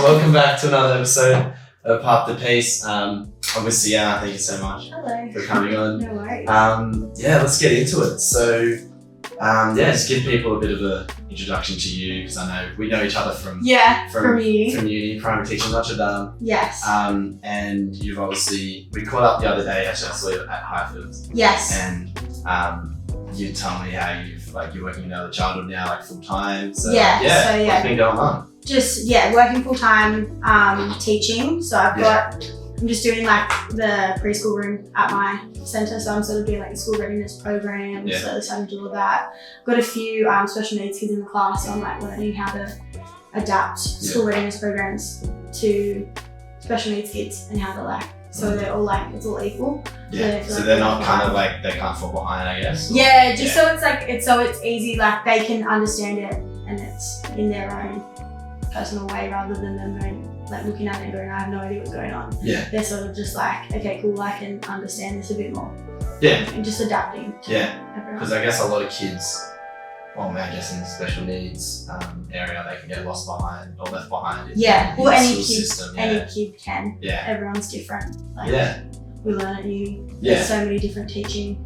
welcome back to another episode of Pop the Piece. I'm with Sienna, thank you so much for coming on. No worries. Let's get into it. So, just give people a bit of an introduction to you, because I know we know each other from uni, primary teaching, Notre Dame. Yes. And you've obviously, we caught up the other day, actually I saw you at Highfields. Yes. And you told me how you're working in early childhood now, like full time. So what's been going on? Just working full time, teaching. So I'm just doing like the preschool room at my centre. So I'm sort of doing like the school readiness program. Yeah. So starting to do all that. Got a few special needs kids in the class. So I'm like learning how to adapt school readiness programs to special needs kids and how to so they're all it's all equal. Yeah. So they're not kind of like, they can't fall behind, I guess. Yeah, so it's easy, like they can understand it and it's in their own personal way rather than them going, like looking at it and going, I have no idea what's going on. Yeah. They're sort of just like, okay, cool, I can understand this a bit more. Yeah. And just adapting to everyone. Because I guess a lot of kids, I guess in the special needs area, they can get lost behind or left behind. Any kid can. Yeah. Everyone's different. We learn at uni. Yeah. There's so many different teaching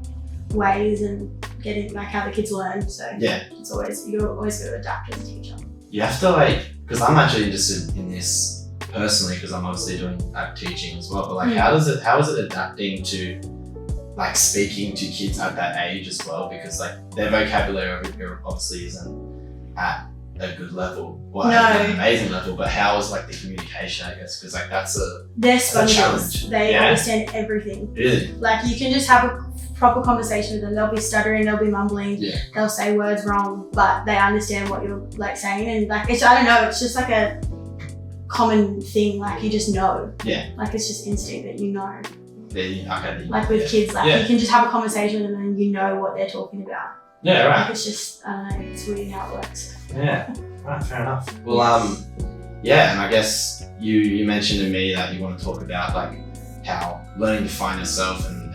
ways and getting how the kids learn. So it's always, you're always got to adapt as a teacher. You have to because I'm actually interested in this personally, because I'm obviously doing teaching as well. But how is it adapting to speaking to kids at that age as well? Because their vocabulary obviously isn't at a good level, at an amazing level. But how is the communication? I guess because they're sponges. Challenge. They understand everything. Really? You can just have a proper conversation with them. They'll be stuttering, they'll be mumbling, they'll say words wrong, but they understand what you're saying, and it's, I don't know, it's just a common thing. You just know. Yeah. It's just instinct that you know. With kids, you can just have a conversation with them and you know what they're talking about. Yeah, right. It's just, I don't know, it's weird how it works. Yeah, right, fair enough. Well, and I guess you mentioned to me that you want to talk about how learning to find yourself and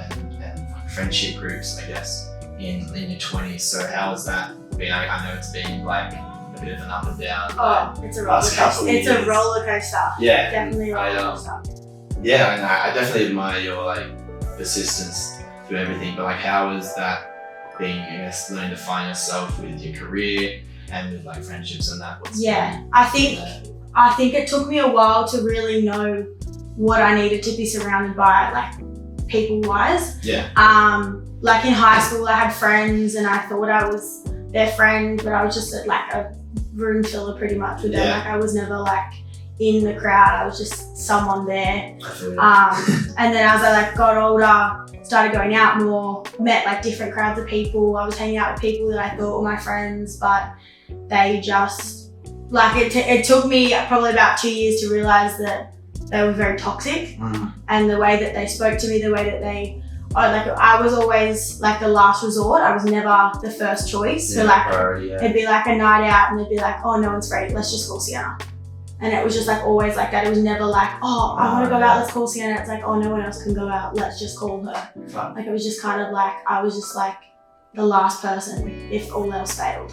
friendship groups, I guess, in your 20s. So how has that been? I know it's been a bit of an up and down. It's a roller coaster. It's a roller coaster. Yeah. Definitely a roller coaster. Yeah, and I definitely admire your persistence through everything, but how is that being, I guess, learning to find yourself with your career and with friendships and that? I think it took me a while to really know what I needed to be surrounded by, people-wise. Yeah. In high school, I had friends and I thought I was their friend, but I was just a room filler pretty much with them. I was never in the crowd. I was just someone there. And then as I got older, started going out more, met different crowds of people. I was hanging out with people that I thought were my friends, but they just it took me probably about 2 years to realize that they were very toxic, and the way that they spoke to me, the way that I was always the last resort. I was never the first choice. So it'd be a night out and they'd be oh, no one's free, let's just call Sienna. And it was just always that. It was never oh, I want to go out, let's call Sienna. It's oh, no one else can go out, let's just call her. It was just kind of I was just the last person if all else failed.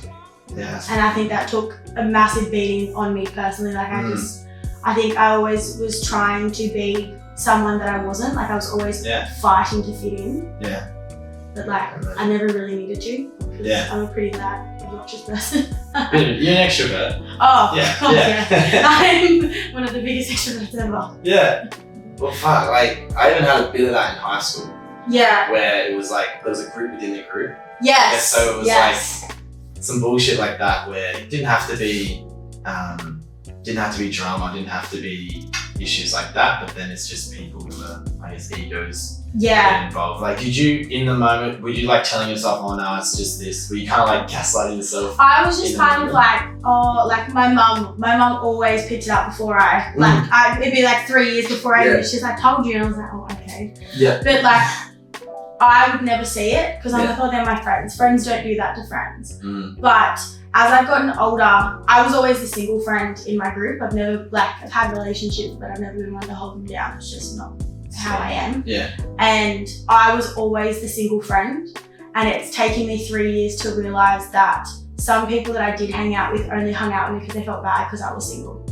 Yeah. And I think that took a massive beating on me personally. I think I always was trying to be someone that I wasn't. I was always fighting to fit in. Yeah. But I never really needed to. Yeah. I'm a pretty loud, obnoxious person. You're an extrovert. Oh, yeah. I'm one of the biggest extroverts ever. Yeah. Well, fuck. I even had a bit of that in high school. Yeah. Where it was there was a group within the group. Yes. So it was some bullshit like that where it didn't have to be drama, didn't have to be issues like that, but then it's just people who are, I guess, egos get involved. Did you, in the moment, were you telling yourself, oh no, it's just this? Were you kind of gaslighting yourself? I was just kind of my mum always picked it up before it'd be 3 years before I knew. She's told you, and I was oh, okay. Yeah. But I would never see it because I'm oh, they're my friends. Friends don't do that to friends. But as I've gotten older, I was always the single friend in my group. I've never, I've had relationships, but I've never been one to hold them down. It's just not how I am. Yeah. And I was always the single friend. And it's taken me 3 years to realize that some people that I did hang out with only hung out with me because they felt bad because I was single.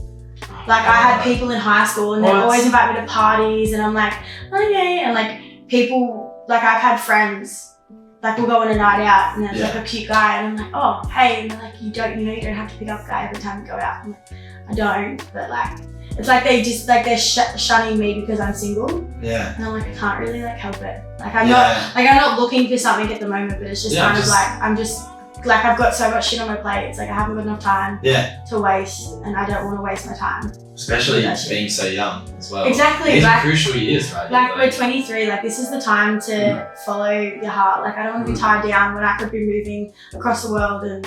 Like I had people in high school and they'd always invite me to parties and I'm like, okay. And like people, like I've had friends, like we'll go on a night out and there's like a cute guy and I'm like, oh, hey. And they're like, you don't have to pick up a guy every time you go out. I'm like, I don't, but like, it's like they just, like they're shunning me because I'm single. Yeah. And I'm like, I can't really like help it. Like I'm not looking for something at the moment, but it's just kind of like, I'm just, like I've got so much shit on my plate. It's like I haven't got enough time to waste and I don't want to waste my time. Especially being so young as well. Exactly. These like, are crucial years, right? Like we're 23, like this is the time to follow your heart. Like I don't want to be tied down when I could be moving across the world and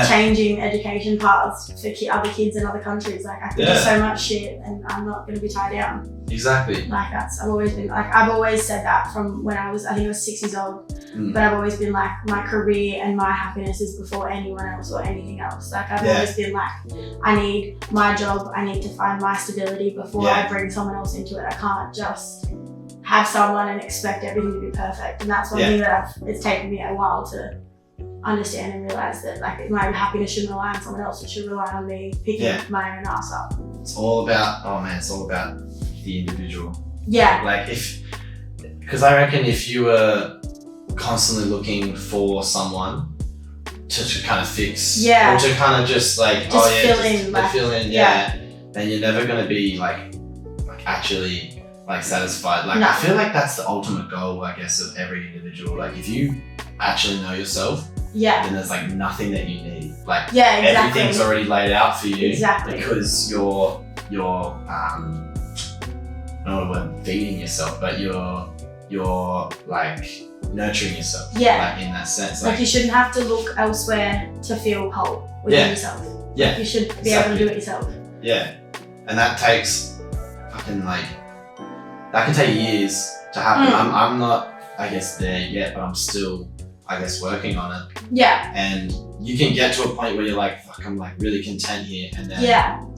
changing education paths for other kids in other countries. Like I could do so much shit and I'm not going to be tied down. Exactly. Like I've always said that from when I think I was 6 years old. But I've always been like, my career and my happiness is before anyone else or anything else. Like I've always been like, I need my job, I need to find my stability before I bring someone else into it. I can't just have someone and expect everything to be perfect. And that's one thing that it's taken me a while to understand and realize that like my happiness shouldn't rely on someone else, it should rely on me picking my own ass up. It's all about, it's all about the individual. Yeah. Like because I reckon if you were constantly looking for someone to kind of fix or to kind of just like fill in then you're never going to be like actually like satisfied. Like I feel like that's the ultimate goal, I guess, of every individual. Like if you actually know yourself, then there's like nothing that you need. Like everything's already laid out for you because you're I don't know what I'm feeding yourself, but you're like nurturing yourself. Like in that sense. Like you shouldn't have to look elsewhere to feel whole within yourself. Like you should be able to do it yourself. Yeah. And that takes fucking like, that can take years to happen. I'm not, I guess, there yet, but I'm still, I guess, working on it. Yeah. And you can get to a point where you're like, fuck, I'm like really content here, and then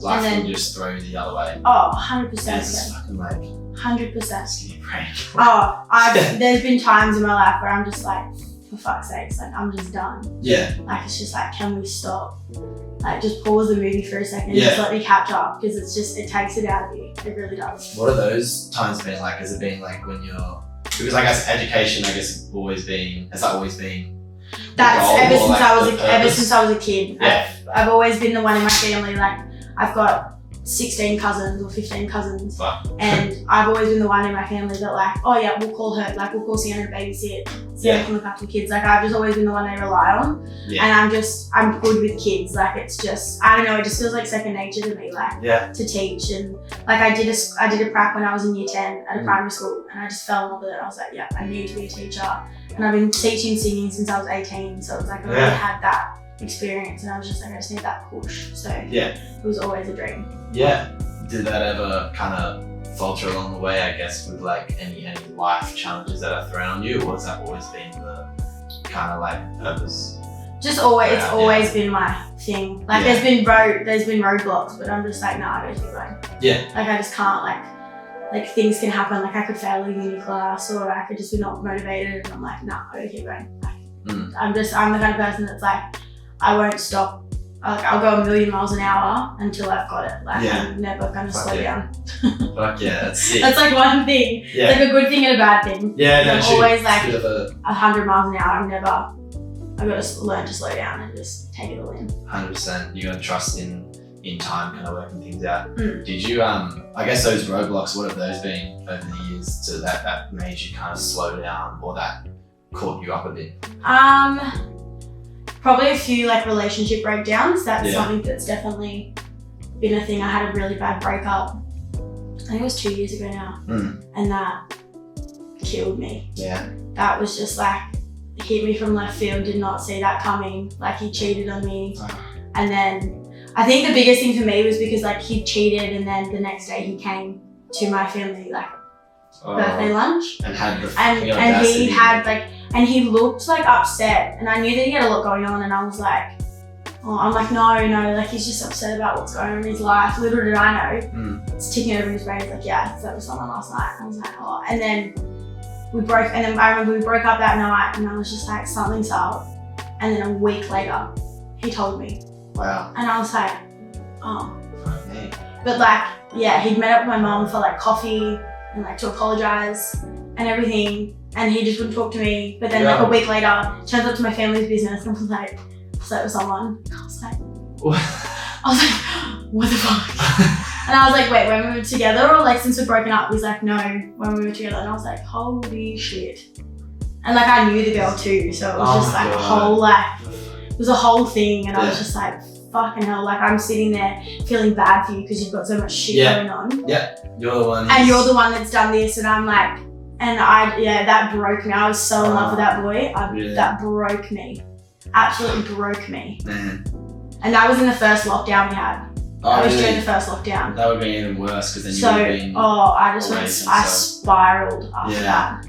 life will just throw you the other way. Oh, 100%. It's fucking like 100%. Give me a break. There's been times in my life where I'm just like, for fuck's sakes, like I'm just done. Yeah. Like it's just like, can we stop? Like just pause the movie for a second and just let me catch up, because it's just, it takes it out of you. It really does. What are those times been like? Has it been like when you're, because I guess education, I guess, has always been that's ever since I was a kid. Yeah. I've always been the one in my family, like I've got 16 cousins or 15 cousins. Wow. And I've always been the one in my family that like, oh yeah, we'll call her, like we'll call Sienna to babysit. Sienna can look after the kids. Like I've just always been the one they rely on. Yeah. And I'm good with kids. Like it's just, I don't know, it just feels like second nature to me, like to teach. And like I did a prac when I was in year 10 at a primary school, and I just fell in love with it. I was like, yeah, I need to be a teacher. And I've been teaching singing since I was 18. So it was like I really had that experience, and I was just like, I just need that push. So it was always a dream. Yeah. Did that ever kind of falter along the way, I guess, with like any life challenges that are thrown on you, or has that always been the kind of like purpose? Just always, it's always been my thing. Like there's been roadblocks, but I'm just like, nah, I gotta keep going. Yeah. Like I just can't, like things can happen. Like I could fail a uni class, or I could just be not motivated, and I'm like, nah, I gotta keep going. Like, I'm the kind of person that's like, I won't stop. Like I'll go 1,000,000 miles an hour until I've got it. Like I'm never gonna slow down. Fuck yeah, that's sick. That's like one thing. Yeah. It's like a good thing and a bad thing. Yeah, no, I'm always like 100 miles an hour. I've got to learn to slow down and just take it all in. 100%. You gotta trust in time, kind of working things out. Did you I guess those roadblocks, what have those been over the years to that made you kind of slow down, or that caught you up a bit? Probably a few like relationship breakdowns. That's something that's definitely been a thing. I had a really bad breakup. I think it was 2 years ago now. And that killed me. Yeah. That was just like, hit me from left field, did not see that coming. Like he cheated on me. And then I think the biggest thing for me was because like he cheated, and then the next day he came to my family like birthday lunch. And had the and he had like, and he looked like upset, and I knew that he had a lot going on, and I was like, oh, I'm like, no, like he's just upset about what's going on in his life. Little did I know, it's ticking over his brain. He's like, yeah, that was someone last night. I was like, oh, and then I remember we broke up that night, and I was just like, something's up. And then a week later, he told me. Wow. And I was like, oh. Fuck me. But like, yeah, he'd met up with my mum for like coffee and like to apologise and everything, and he just wouldn't talk to me. But then like a week later, turns up to my family's business and was like, slept with someone. I was like, what the fuck? And I was like, wait, when we were together or like since we've broken up? He's like, no, when we were together. And I was like, holy shit. And like I knew the girl too, so it was just like a whole like, it was a whole thing, and I was just like, fucking hell, like I'm sitting there feeling bad for you because you've got so much shit going on. Yeah, you're the one. And you're the one that's done this, and I'm like, and that broke me. I was so in love with that boy. That broke me. Absolutely broke me. Man. And that was in the first lockdown we had. That was during the first lockdown. That would be even worse because then you would have been. I spiraled after that.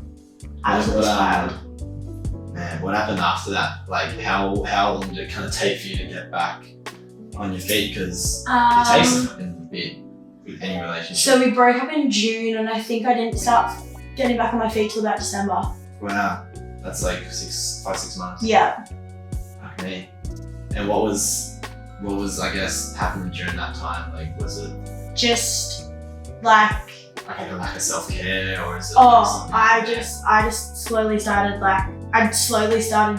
Absolutely spiraled. Man, what happened after that? Like, how long did it kind of take for you to get back on your feet? Because it takes a fucking bit with any relationship. So we broke up in June, and I think I didn't start getting back on my feet till about December. Wow, that's like 5-6 months. Yeah. Fuck me. And what was I guess happening during that time? Like, was it just like a lack of self-care, or is it? I just slowly started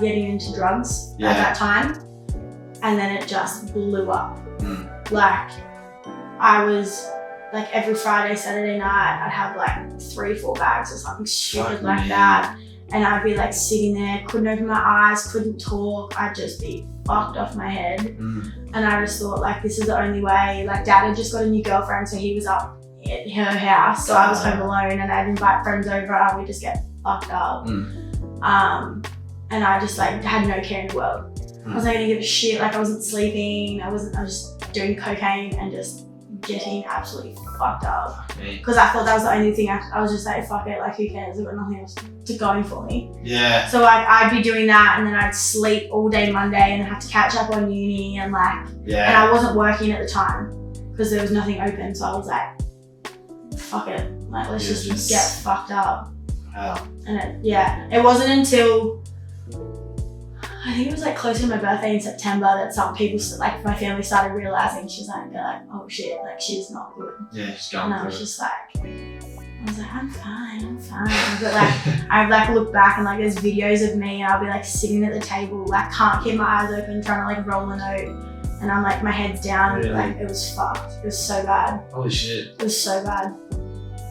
getting into drugs at that time, and then it just blew up. Like I was like every Friday, Saturday night, I'd have like 3-4 bags or something stupid like that, and I'd be like sitting there, couldn't open my eyes, couldn't talk. I'd just be fucked off my head, and I just thought like this is the only way. Like Dad had just got a new girlfriend, so he was up at her house, so I was home alone, and I'd invite friends over and we'd just get fucked up. And I just like had no care in the world. I was like, I didn't give a shit. Like I wasn't sleeping. I was just doing cocaine and just getting absolutely fucked up. Because I thought that was the only thing. I was just like, fuck it. Like who cares? I've got nothing else to going for me. Yeah. So like I'd be doing that, and then I'd sleep all day Monday, and then have to catch up on uni, and like, and I wasn't working at the time because there was nothing open. So I was like, fuck it. Like let's just get fucked up. Wow. And it wasn't until I think it was like close to my birthday in September that some people, like my family, started realizing. They're like, oh shit, like she's not good. Yeah, she's going through it. I was like, I'm fine. But like, I've like looked back and like there's videos of me, and I'll be like sitting at the table, like can't keep my eyes open, trying to like roll a note, and I'm like my head's down. Really? Like it was fucked. It was so bad. Holy shit. It was so bad.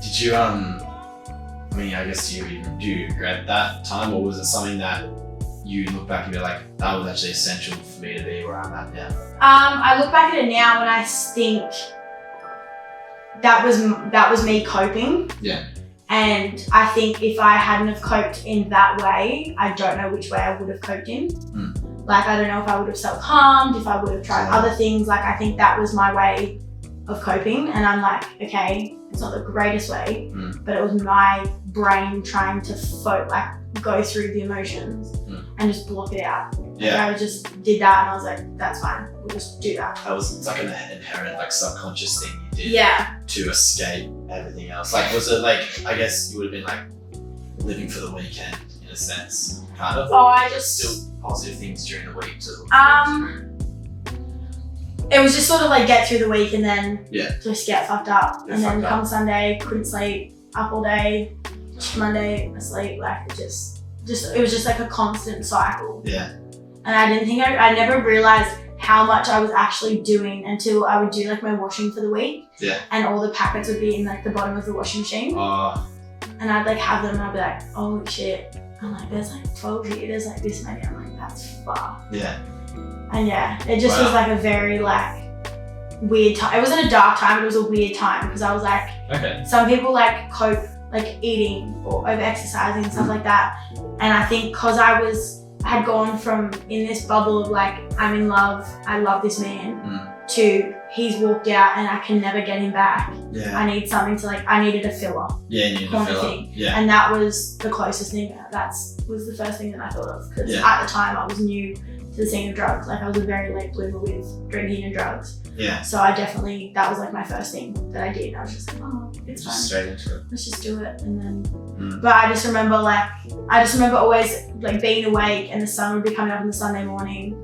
Did you I mean, I guess do you regret that time, or was it something that you look back and be like, that was actually essential for me to be where I'm at now? I look back at it now and I think that was me coping. Yeah. And I think if I hadn't have coped in that way, I don't know which way I would have coped in. Like I don't know if I would have self-harmed, if I would have tried other things. Like I think that was my way of coping, and I'm like, okay, it's not the greatest way, but it was my brain trying to go through the emotions and just block it out. Yeah. Like I just did that, and I was like, that's fine, we'll just do that. It's like an inherent like subconscious thing you did. Yeah. To escape everything else. Like was it like, I guess you would have been like living for the weekend in a sense, kind of? Still positive things during the week to it was just sort of like get through the week and then just get fucked up. Get and then fucked come Sunday, couldn't sleep, up all day, Monday, asleep, like it was just like a constant cycle. Yeah. And I never realized how much I was actually doing until I would do like my washing for the week. Yeah. And all the packets would be in like the bottom of the washing machine. And I'd like have them and I'd be like, holy shit. I'm like, there's like 12 here, there's like this many. I'm like, that's fucked. Yeah. And it just was like a very like weird time. It wasn't a dark time, it was a weird time because I was like, some people like cope like eating or over exercising and stuff like that. And I think because I had gone from in this bubble of like, I'm in love, I love this man, to he's walked out and I can never get him back. Yeah. I need something to like, I needed a filler. Yeah, you needed a filler. Thing. Yeah. And that was the closest thing. That was the first thing that I thought of because at the time I was new to the scene of drugs. Like I was a very late bloomer with drinking and drugs. Yeah. So that was like my first thing that I did. I was just like, oh, it's fine. Straight into it. Let's just do it. And then, but I just remember always like being awake and the sun would be coming up on the Sunday morning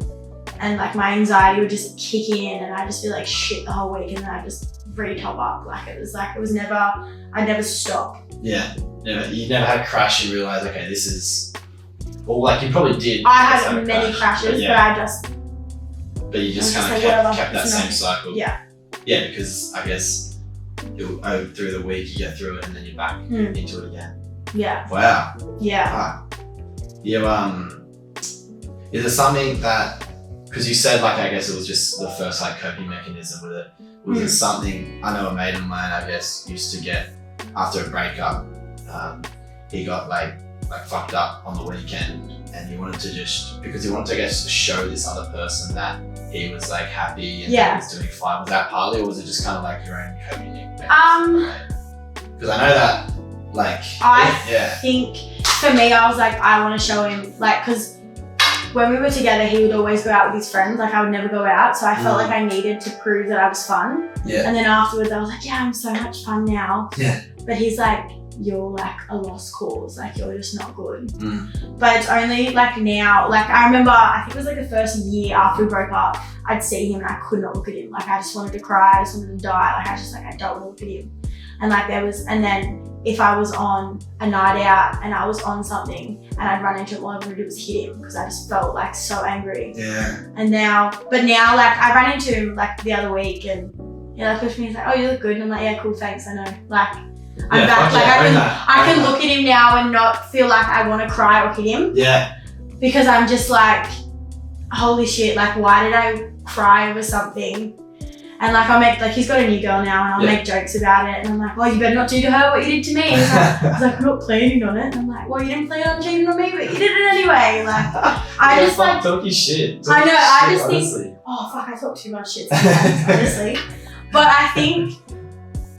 and like my anxiety would just kick in and I'd just feel like shit the whole week, and then I'd just re-top up. Like it was never, I'd never stop. Yeah. You never had a crash and realize, okay, this is, well, like you probably did. I had many crashes, but you just kind of kept that same cycle. Yeah. Yeah, because I guess through the week you get through it and then you're back into it again. Yeah. Wow. Yeah. Is it something that, because you said like, I guess it was just the first like coping mechanism with it. Was it something, I know a mate of mine, I guess, used to get, after a breakup, he got like fucked up on the weekend, and he wanted to because he wanted to, I guess, show this other person that he was like happy and he was doing fine. Was that partly, or was it just kind of like your own coping mechanism? Because I know that, like, I think for me, I was like, I want to show him, like, because when we were together, he would always go out with his friends. Like, I would never go out. So I felt like I needed to prove that I was fun. Yeah. And then afterwards, I was like, yeah, I'm so much fun now. Yeah. But he's like, you're like a lost cause. Like, you're just not good. But it's only like now, like I remember, I think it was like the first year after we broke up, I'd see him and I could not look at him. Like, I just wanted to cry. I just wanted to die. Like, I just like, I don't want to look at him. And like and then if I was on a night out and I was on something and I'd run into him, all I wanted to do was hit him because I just felt like so angry. Yeah. And now like I ran into him like the other week and he like pushed me, he's like, oh, you look good. And I'm like, yeah, cool, thanks, I know. Like, I'm back. Like I can look at him now and not feel like I want to cry or hit him. Yeah. Because I'm just like, holy shit, like why did I cry over something? And like I'll make, like he's got a new girl now and I'll make jokes about it. And I'm like, well, you better not do to her what you did to me. And he's like, I'm not planning on it. And I'm like, well, you didn't plan on cheating on me, but you did it anyway. Like, I just like. Talking shit. I know, I just honestly. think, oh fuck, I talk too much shit sometimes, honestly. But I think,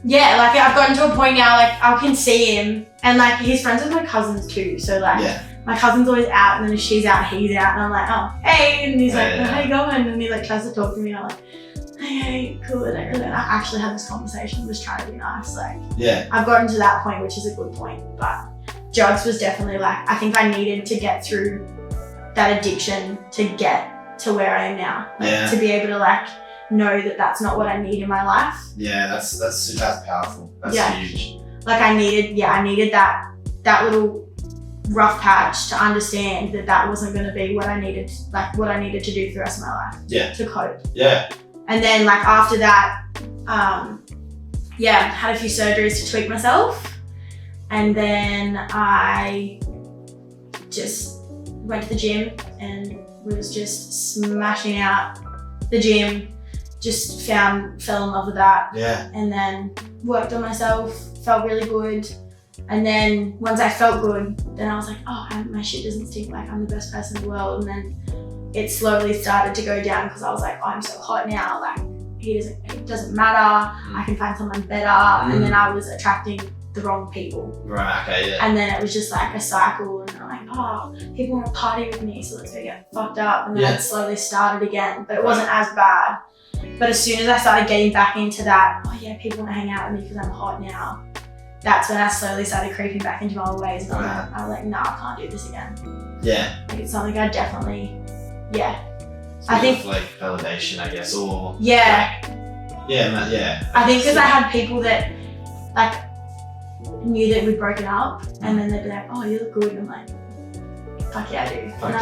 yeah, like I've gotten to a point now, like I can see him and like he's friends with my cousins too. So like my cousin's always out and then if she's out, he's out. And I'm like, oh, hey. And he's like, how you going? And he like tries to talk to me and I'm like, hey, cool. And I actually had this conversation, was trying to be nice. Like, I've gotten to that point, which is a good point. But drugs was definitely like, I think I needed to get through that addiction to get to where I am now. Like, to be able to like know that that's not what I need in my life. Yeah, that's powerful. That's huge. Like I needed that little rough patch to understand that wasn't going to be what I needed, like what I needed to do for the rest of my life. Yeah. To cope. Yeah. And then like after that, had a few surgeries to tweak myself. And then I just went to the gym and was just smashing out the gym. Just fell in love with that. Yeah. And then worked on myself, felt really good. And then once I felt good, then I was like, oh, my shit doesn't stink, like I'm the best person in the world. And then it slowly started to go down because I was like, oh, I'm so hot now, like it doesn't matter, I can find someone better. And then I was attracting the wrong people. Right, okay, yeah. And then it was just like a cycle and I'm like, oh, people want to party with me, so let's go get fucked up. And then it slowly started again, but it wasn't as bad. But as soon as I started getting back into that, oh yeah, people want to hang out with me because I'm hot now, that's when I slowly started creeping back into my old ways. And I was like, no, I can't do this again. Yeah. Like it's something I definitely, I think like validation, I guess, or I think because I had people that like knew that we'd broken up, and then they'd be like, "Oh, you look good," and I'm like, "Fuck yeah, I do." And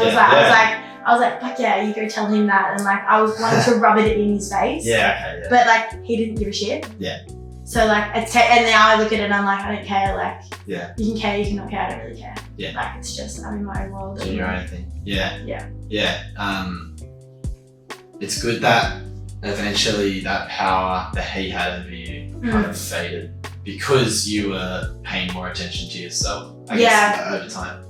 I was like, "Fuck yeah, you go tell him that," and like I was wanting to rub it in his face. But like he didn't give a shit. Yeah. So like and now I look at it and I'm like, I don't care. Like you can care, you can not care. I don't really care. Yeah. Like it's just I'm in my own world. Do your own thing. Yeah. It's good that eventually that power that he had over you kind of faded because you were paying more attention to yourself, I guess, over time.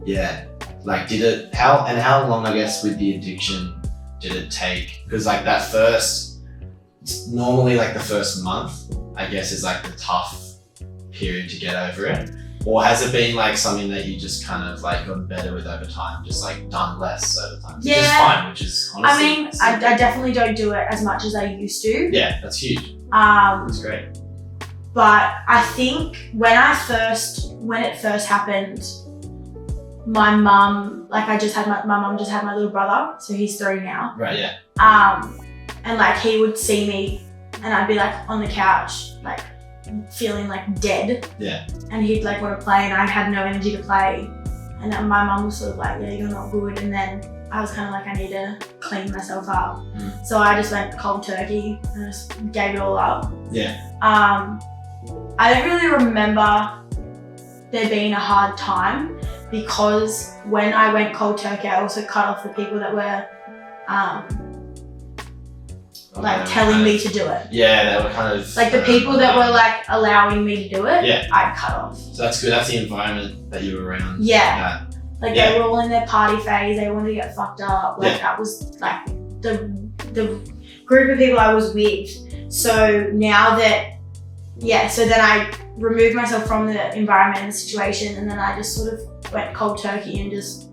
Yeah. Like how long, I guess, with the addiction did it take? Because like that normally like the first month, I guess, is like the tough period to get over it. Or has it been like something that you just kind of like gotten better with over time, just like done less over time? Which is fine, which is honestly. I mean, I definitely don't do it as much as I used to. Yeah, that's huge. That's great. But I think when it first happened, my mum, like my mum just had my little brother, so he's 3 now. Right, yeah. And like he would see me and I'd be like on the couch, like feeling like dead. Yeah. And he'd like want to play and I had no energy to play. And then my mum was sort of like, yeah, you're not good. And then I was kind of like, I need to clean myself up. So I just went cold turkey and just gave it all up. Yeah. I don't really remember there being a hard time because when I went cold turkey, I also cut off the people that were like telling me to do it. Yeah, they were kind of like the people that were like allowing me to do it. Yeah. I'd cut off. So that's good. That's the environment that you were around. Yeah. Like they were all in their party phase. They wanted to get fucked up. Like that was like the group of people I was with. So now that so then I removed myself from the environment and the situation, and then I just sort of went cold turkey and just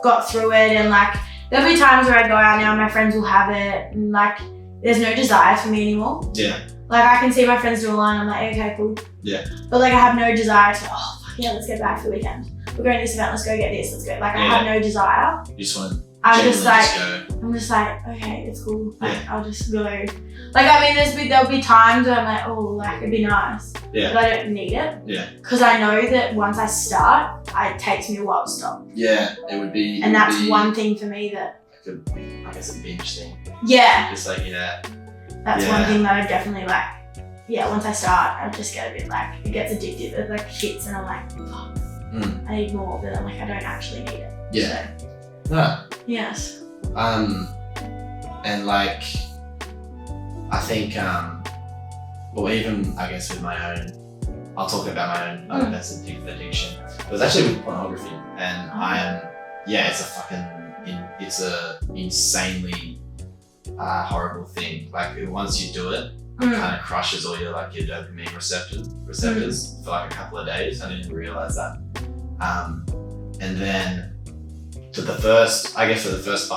got through it. And like there'll be times where I go out now and my friends will have it, and like there's no desire for me anymore. Yeah. Like I can see my friends do a line, I'm like, okay, cool. Yeah. But like I have no desire to, oh fuck yeah, let's get back for the weekend. We're going to this event, let's go get this, let's go. Like I have no desire. You just want to I'm just like, go. okay, it's cool. Like I'll just go. Like I mean, there'll be times where I'm like, oh, like it'd be nice. Yeah. But I don't need it. Yeah. Because I know that once I start, it takes me a while to stop. Yeah, it would be. And that's one thing for me that. I guess a binge thing. Yeah. Just like, That's one thing that I definitely like. Yeah, once I start, I just get a bit like, it gets addictive. It like hits and I'm like, fuck, I need more. But I'm like, I don't actually need it. Yeah. So, no. yes. And like, I think, well, even I guess with my own, I'll talk about my own addiction. It was actually with pornography, and it's a insanely horrible thing. Like once you do it, it kind of crushes all your dopamine receptors for like a couple of days. I didn't realize that. And then for the first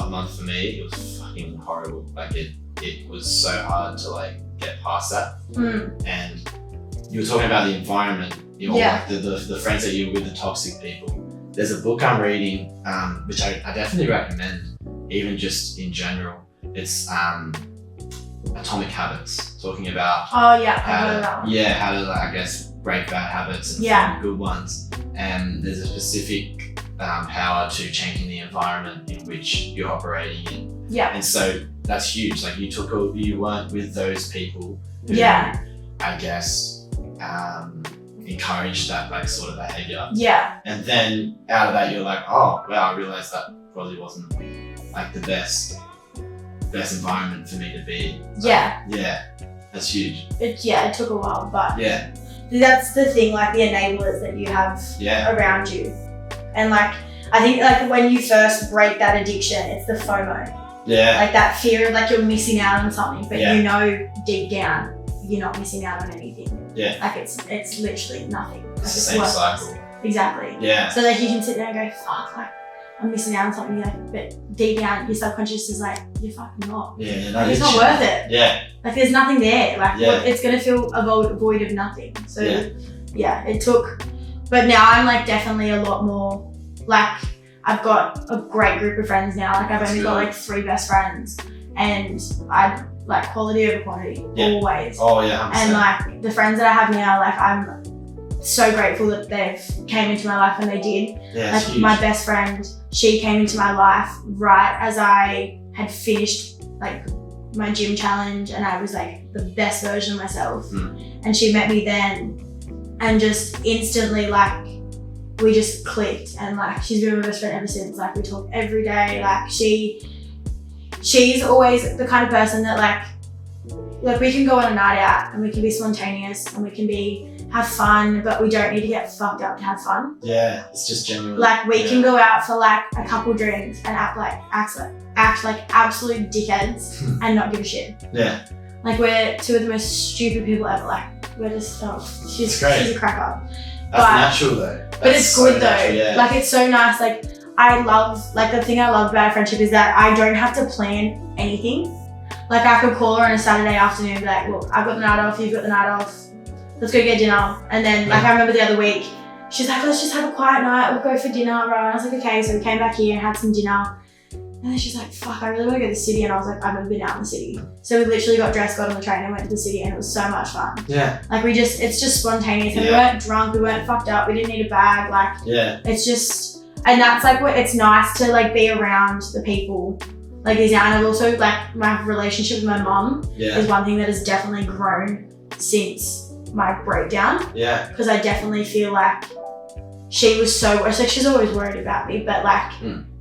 month for me, it was fucking horrible. Like it was so hard to like get past that. And you were talking about the environment, like the friends that you're with, the toxic people. There's a book I'm reading, which I definitely recommend, even just in general. It's Atomic Habits, talking about how to I guess break bad habits and form good ones. And there's a specific power to changing the environment in which you're operating in. Yeah. And so that's huge. Like you weren't with those people who I guess encouraged that like sort of behavior. Yeah. And then out of that you're like, oh wow, I realized that probably wasn't like the best environment for me to be. So, yeah. That's huge. It took a while, but that's the thing, like the enablers that you have around you. And like I think like when you first break that addiction, it's the FOMO. Yeah. Like that fear of like you're missing out on something, but you know deep down you're not missing out on anything. Yeah. Like it's literally nothing. It's the same cycle. Exactly. Yeah. So like you can sit there and go, fuck, like I'm missing out on something, like, but deep down your subconscious is like, you're fucking not. Yeah. Like, it's not worth it. Yeah. Like there's nothing there. Like it's gonna feel a void of nothing. So it took, but now I'm like definitely a lot more, like I've got a great group of friends now. Like I've only got like 3 best friends, and I like quality over quantity always. Oh yeah. 100%. And like the friends that I have now, like I'm so grateful that they've came into my life when they did. Yeah, like my best friend, she came into my life right as I had finished like my gym challenge, and I was like the best version of myself. And she met me then, and just instantly like we just clicked, and like she's been my best friend ever since. Like we talk every day. Like she's always the kind of person that like we can go on a night out and we can be spontaneous and we can have fun, but we don't need to get fucked up to have fun. Yeah, it's just genuine. Like we can go out for like a couple drinks and act like absolute dickheads and not give a shit. Yeah. Like we're 2 of the most stupid people ever. Like we're just she's a cracker. That's natural though. But it's good though. Natural, yeah. Like it's so nice. Like I love, like the thing I love about our friendship is that I don't have to plan anything. Like I could call her on a Saturday afternoon and be like, look, I've got the night off, you've got the night off. Let's go get dinner. And then like I remember the other week, she's like, let's just have a quiet night, we'll go for dinner, bro. And I was like, okay. So we came back here and had some dinner. And then she's like, fuck, I really want to go to the city. And I was like, I've never been out in the city. So we literally got dressed, got on the train and went to the city, and it was so much fun. Yeah. Like it's just spontaneous. And we weren't drunk, we weren't fucked up, we didn't need a bag. Like, it's just, and that's like what, it's nice to like be around the people like these now. And also like my relationship with my mum is one thing that has definitely grown since my breakdown. Yeah. Because I definitely feel like she was so, like she's always worried about me, but like,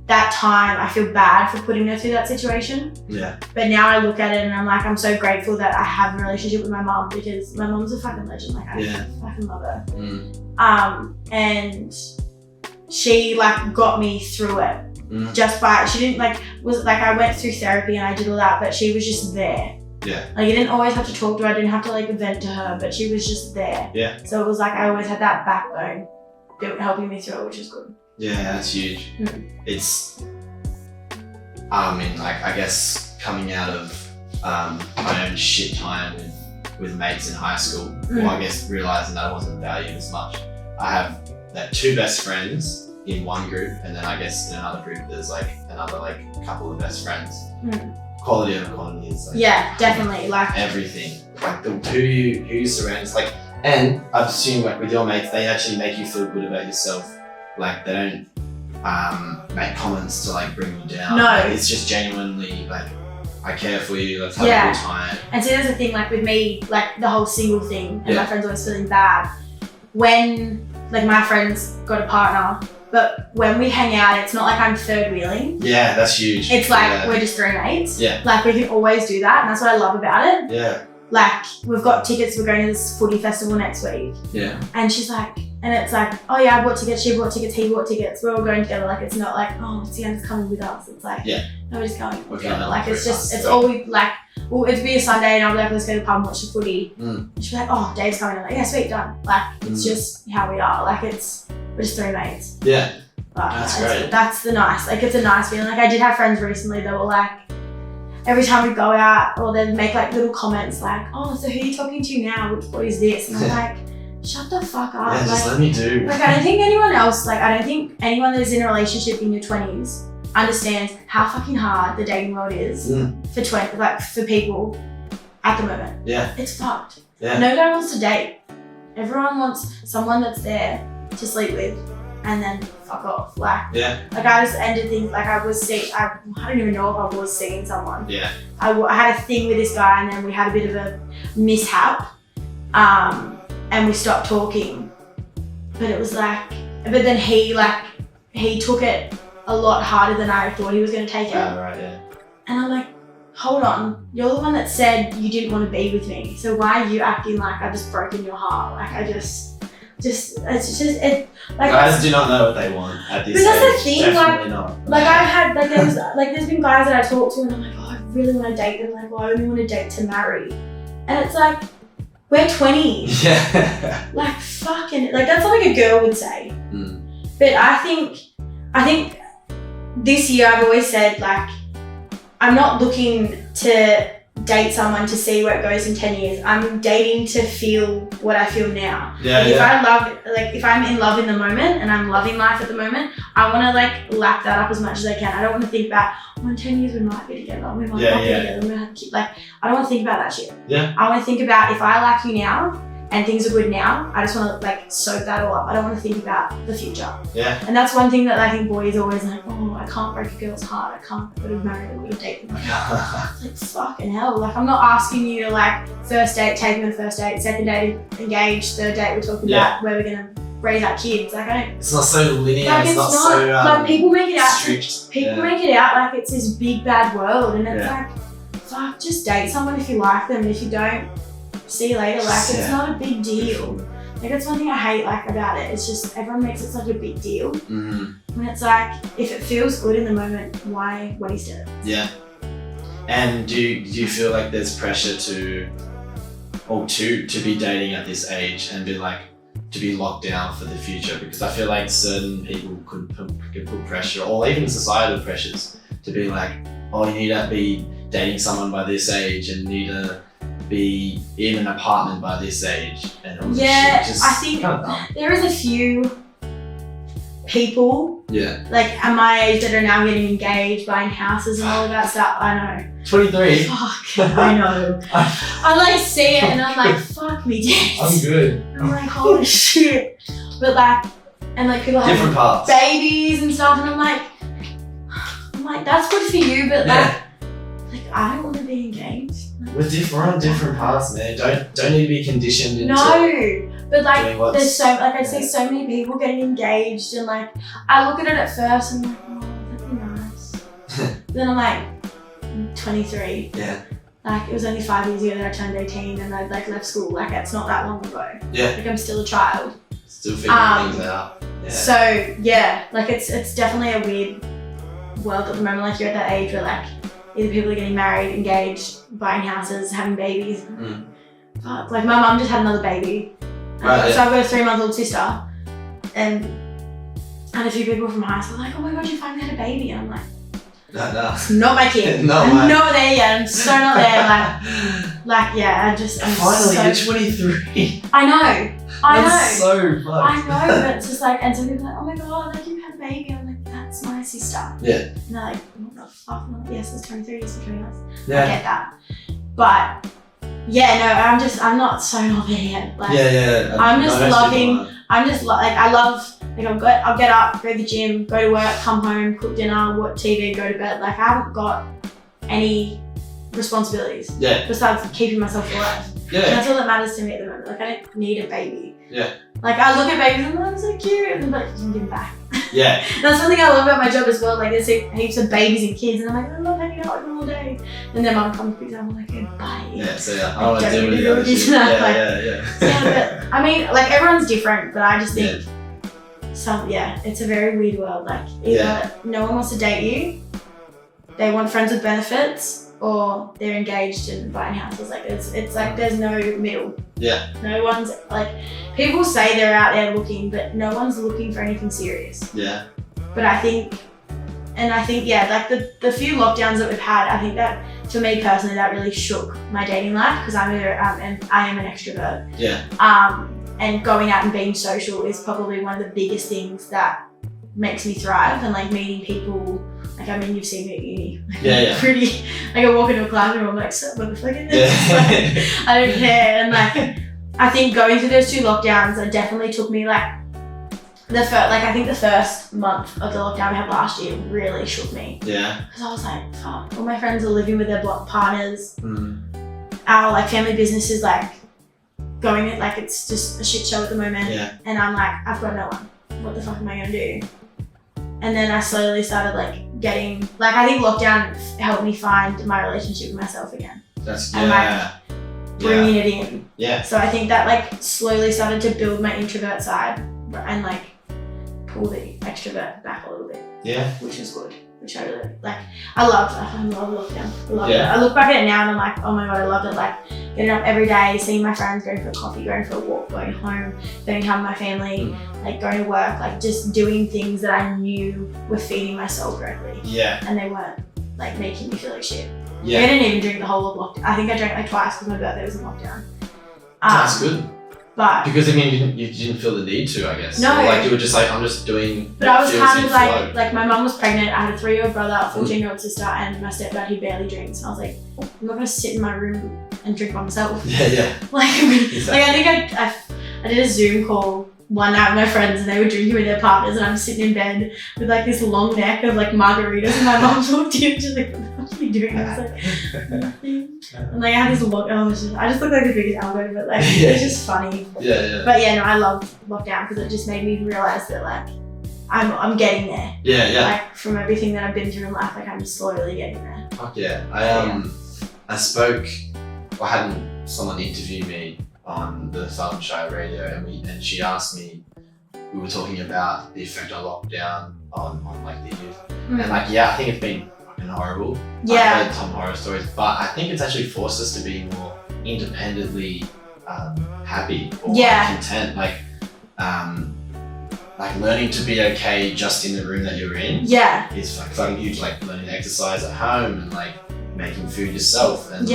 that time I feel bad for putting her through that situation. Yeah. But now I look at it and I'm like, I'm so grateful that I have a relationship with my mom, because my mom's a fucking legend. Like I fucking love her. And she like got me through it just by, she didn't like, was like, I went through therapy and I did all that, but she was just there. Yeah. Like I didn't always have to talk to her, I didn't have to like vent to her, but she was just there. Yeah. So it was like, I always had that backbone helping me through it, which is good. Yeah, that's huge. It's, I mean, like, I guess coming out of my own shit time with mates in high school, well, I guess realizing that I wasn't valued as much. I have like 2 best friends in one group, and then I guess in another group there's like another like couple of best friends. Quality over quantity is like, definitely, like everything. Like the who you surround, like, and I've assumed like with your mates, they actually make you feel good about yourself. Like they don't make comments to like bring you down. No. Like, it's just genuinely like, I care for you, let's have a good time. And so there's the thing, like with me, like the whole single thing, and my friends always feeling bad. When like my friends got a partner, but when we hang out, it's not like I'm third wheeling. Yeah, that's huge. It's like we're just 3 mates. Yeah. Like we can always do that, and that's what I love about it. Yeah. Like we've got tickets, we're going to this footy festival next week. Yeah. And she's like, and it's like, oh yeah, I bought tickets, she bought tickets, he bought tickets, we're all going together. Like it's not like, oh, Sienna's coming with us. It's like, no, we're just going together. Like it's just, it's all we like, well, it'd be a Sunday and I'll be like, let's go to the pub and watch the footy. And she'd be like, oh, Dave's coming. I'm like, yeah, sweet, done. Like it's just how we are. Like we're just 3 mates. Yeah. But that's great. That's the nice, like it's a nice feeling. Like I did have friends recently that were like, every time we go out, or they'd make like little comments like, oh, so who are you talking to now? Which boy is this? And I'm like, shut the fuck up. Yeah, just let me do. Like I don't think anyone else, like I don't think anyone that's in a relationship in your 20s understands how fucking hard the dating world is for people at the moment. Yeah. It's fucked. Yeah. No guy wants to date. Everyone wants someone that's there to sleep with and then fuck off. Like I just ended things, like I don't even know if I was seeing someone. Yeah. I had a thing with this guy, and then we had a bit of a mishap, and we stopped talking. But it was like, but then he took it a lot harder than I thought he was going to take it. Right, yeah. And I'm like, hold on, you're the one that said you didn't want to be with me. So why are you acting like I've just broken your heart? Like like guys do not know what they want at this stage. But that's the thing, definitely not. Like I've had, like there's been guys that I talk to and I'm like, oh, I really want to date them. Like, well, I only want to date to marry. And it's like, we're 20. Yeah. Like fucking, like that's what like a girl would say. But I think this year I've always said like, I'm not looking to date someone to see where it goes in 10 years. I'm dating to feel what I feel now. Yeah, if I'm in love in the moment and I'm loving life at the moment, I want to like lap that up as much as I can. I don't want to think about, oh, in 10 years we might be together, we might not be together, we might have to keep, like, I don't want to think about that shit. Yeah. I want to think about if I like you now and things are good now, I just want to like soak that all up. I don't want to think about the future. Yeah. And that's one thing that I think boys always like, oh, I can't break a girl's heart. I can't go to marry them, go to date them. Like fucking hell. Like I'm not asking you to like first date, take me on the first date, second date, engage, third date, we're talking about where we're gonna raise our kids. Like I don't. It's not so linear. Like, it's not so like people make it out. Strict. People make it out like it's this big bad world, and it's like, fuck, just date someone if you like them, and if you don't, see you later. Like it's not a big deal. Like that's one thing I hate like about it. It's just everyone makes it such a big deal. And it's like, if it feels good in the moment, why waste it? Yeah. And do you feel like there's pressure to be dating at this age and be like, to be locked down for the future? Because I feel like certain people could put pressure, or even societal pressures, to be like, oh, you need to be dating someone by this age and need to be in an apartment by this age. And all this shit. Just I think kind of dumb. there is a few people Yeah. like at my age that are now getting engaged, buying houses and all of that stuff. I know. 23. Fuck. I know. I like see it and I'm like, fuck me, Dad. I'm good. I'm like, holy shit. But like, and like people Different have paths. babies and stuff, and I'm like, that's good for you, but like I don't want to be engaged. We're on different paths, man. Don't need to be conditioned into No, but like doing what's- there's so like I see so many people getting engaged, and like I look at it at first and I'm like, oh, that'd be nice. Then I'm like, I'm 23. Yeah. Like it was only 5 years ago that I turned 18 and I like left school. Like it's not that long ago. Yeah. Like I'm still a child. Still figuring things out. Yeah. So yeah, like it's definitely a weird world at the moment. Like you're at that age where like either people are getting married, engaged, buying houses, having babies. Fuck. Like my mum just had another baby. Right, so I've got a 3-month-old sister, and I had a few people from high school like, oh my god, you finally had a baby, and I'm like, No. not my kid. I'm not there yet. I'm so not there. Like yeah, I'm Finally, so, you're 23. I know. That's so fucked. I know, but it's just like, and some people are like, oh my god, like you had a baby. I'm like, that's my sister. Yeah. And they're like, what the fuck? I'm like, yes, it's 23, it's between us. Yeah. I get that. But yeah, no, I'm not so not there yet. Like, Yeah. I'm just loving, like, I love, like, I'll get up, go to the gym, go to work, come home, cook dinner, watch TV, go to bed. Like, I haven't got any responsibilities. Yeah. Besides keeping myself alive. Yeah. And that's all that matters to me at the moment. Like, I don't need a baby. Yeah. Like, I look at babies and I'm so cute, and I'm like, you can give them back. Yeah. That's one thing I love about my job as well. Like, there's heaps of babies and kids, and I'm like, I love hanging out with them all day. And then mum comes picks up, I'm like, okay, bye. Yeah, so yeah, I I want to don't deal with need the to other do shit. that, like- Yeah. Yeah, but I mean, like, everyone's different, but I just think it's a very weird world. Like, either no one wants to date you, they want friends with benefits, or they're engaged and buying houses. Like, it's like there's no middle. Yeah. No one's like, people say they're out there looking, but no one's looking for anything serious. Yeah. But I think, yeah, like the few lockdowns that we've had, I think that for me personally, that really shook my dating life, because I am an extrovert. Yeah. And going out and being social is probably one of the biggest things that makes me thrive, and like meeting people. Like, I mean, you've seen me at uni. Like, Yeah. Pretty, like I walk into a classroom, I'm like, so motherfucking Yeah. like, I don't care. And like, I think going through those 2 lockdowns, it definitely took me like, I think the first month of the lockdown we had last year really shook me. Yeah. Because I was like, fuck, all my friends are living with their partners. Mm. Our like family business is like going, like it's just a shit show at the moment. Yeah. And I'm like, I've got no one. What the fuck am I gonna do? And then I slowly started like getting, like, I think lockdown helped me find my relationship with myself again. That's And like bringing it in. Yeah. So I think that like slowly started to build my introvert side and like pull the extrovert back a little bit. Yeah. Which is good. Which I really like. I love lockdown. I loved it. Yeah. I look back at it now and I'm like, oh my god, I loved it. Like getting up every day, seeing my friends, going for a coffee, going for a walk, going home, spending time with my family, like going to work, like just doing things that I knew were feeding my soul correctly. Yeah. And they weren't like making me feel like shit. Yeah. I didn't even drink the whole of lockdown. I think I drank like twice because my birthday was in lockdown. That's good. But Because I mean, you didn't feel the need to, I guess. No. Or, like you were just like, I'm just doing. But I was feels kind in of flow. like my mum was pregnant. I had a 3-year-old brother, a 14-year-old sister, and my stepdad who barely drinks. And I was like, I'm not gonna sit in my room and drink by myself. Yeah. Like, Exactly. like I think I did a Zoom call one night with my friends, and they were drinking with their partners, and I'm sitting in bed with like this long neck of like margaritas, and my mum walked in, she's like, what the fuck are you doing? I was like, nothing. And like I had this look, I just looked like the biggest algo, but like it was just funny. Yeah. But yeah, no, I loved lockdown because it just made me realise that like I'm getting there. Yeah. Like from everything that I've been through in life, like I'm slowly getting there. Fuck yeah. I had someone interview me on the Southern Shire radio, and she asked me, we were talking about the effect of lockdown on like the youth. And like, yeah, I think it's been fucking horrible. Yeah. I've heard some horror stories, but I think it's actually forced us to be more independently happy or content. Like learning to be okay just in the room that you're in. Yeah. Is like fucking huge. Like learning to exercise at home and like making food yourself and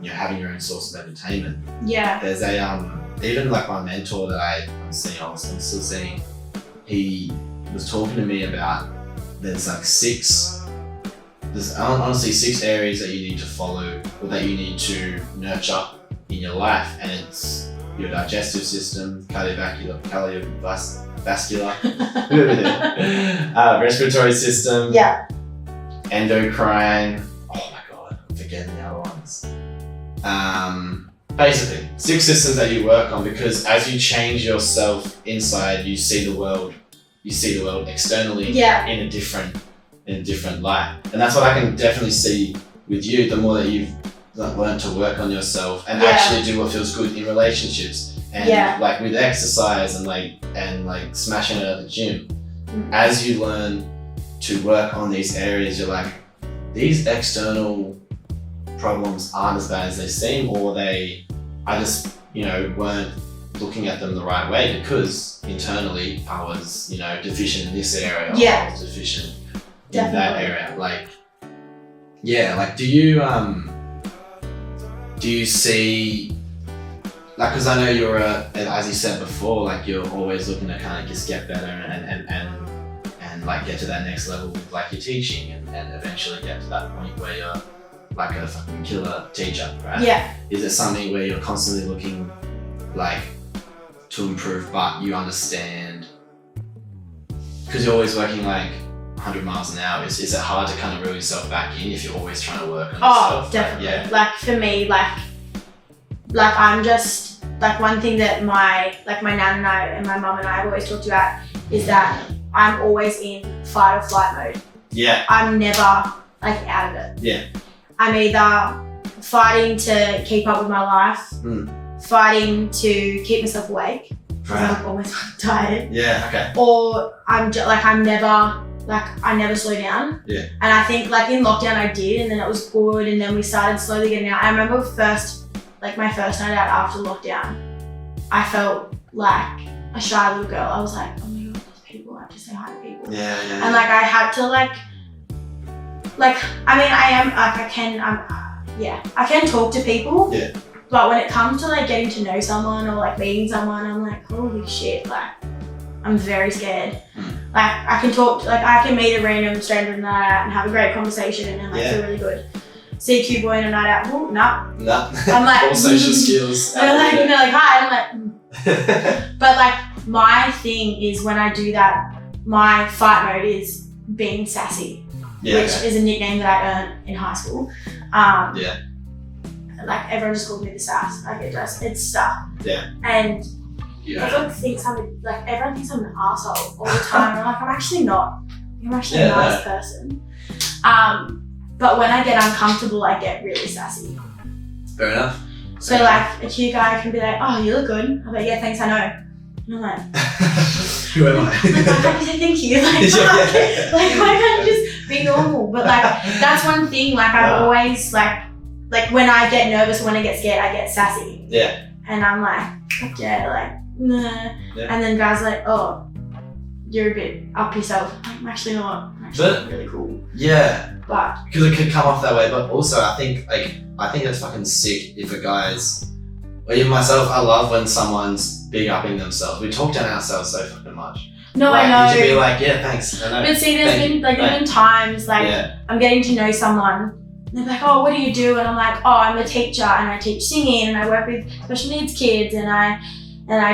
having your own source of entertainment. Yeah. There's a even like my mentor that I'm still seeing, he was talking to me about there's like honestly 6 areas that you need to follow or that you need to nurture in your life, and it's your digestive system, cardiovascular, respiratory system, endocrine. Oh my god, I'm forgetting the other ones. Basically, 6 systems that you work on, because as you change yourself inside, you see the world externally in a different light, and that's what I can definitely see with you. The more that you've learned to work on yourself and actually do what feels good in relationships, and like with exercise and like smashing it at the gym. As you learn to work on these areas, you're like, these external problems aren't as bad as they seem, or I just weren't looking at them the right way, because internally I was deficient in this area, or I was deficient in that area. Do you see, like, because I know you're as you said before, like you're always looking to kind of just get better and like get to that next level with like your teaching, and eventually get to that point where you're like a fucking killer teacher, right? Yeah. Is it something where you're constantly looking like to improve, but you understand, because you're always working like 100 miles an hour, is it hard to kind of reel yourself back in if you're always trying to work on yourself? Oh, definitely. Like for me, like I'm just, like one thing that my nan and I and my mum and I have always talked about is that I'm always in fight or flight mode. Yeah. I'm never like out of it. Yeah. I'm either fighting to keep up with my life, fighting to keep myself awake, because I'm always tired. Yeah, okay. Or I never slow down. Yeah. And I think like in lockdown I did, and then it was good, and then we started slowly getting out. I remember my first night out after lockdown, I felt like a shy little girl. I was like, oh my god, there's people, I have to say hi to people. Yeah. And like I had to I can talk to people. Yeah. But when it comes to like getting to know someone or like meeting someone, I'm like, holy shit, like I'm very scared. Like I can meet a random stranger on a night out and have a great conversation and feel really good. See a cute boy on a night out, oh, no. I'm like, all social skills. They're like, hi, and I'm like, But like my thing is when I do that, my fight mode is being sassy, which is a nickname that I earned in high school. Like everyone just calls me the sass. Like it's stuff. Yeah. And everyone thinks I'm an asshole all the time. I'm like, I'm actually not. I'm actually a nice person. But when I get uncomfortable, I get really sassy. Fair enough. So like a cute guy can be like, oh, you look good. I'm like, yeah, thanks, I know. And I'm like, who am I? Why can't you say thank you? Like, why can't you just be normal? But like, that's one thing. Like I'm always like when I get nervous, when I get scared, I get sassy. Yeah. And I'm like, okay, like, nah. Yeah. And then guys are like, oh, you're a bit up yourself. I'm actually not. I'm actually really cool. Yeah. But because it could come off that way, but also I think it's fucking sick if a guy's, or even myself, I love when someone's big upping themselves. We talk down ourselves so fucking much. No, like, I know. You should be like, yeah, thanks. I know. But see, there's been times like I'm getting to know someone. And they're like, oh, what do you do? And I'm like, oh, I'm a teacher and I teach singing and I work with special needs kids and I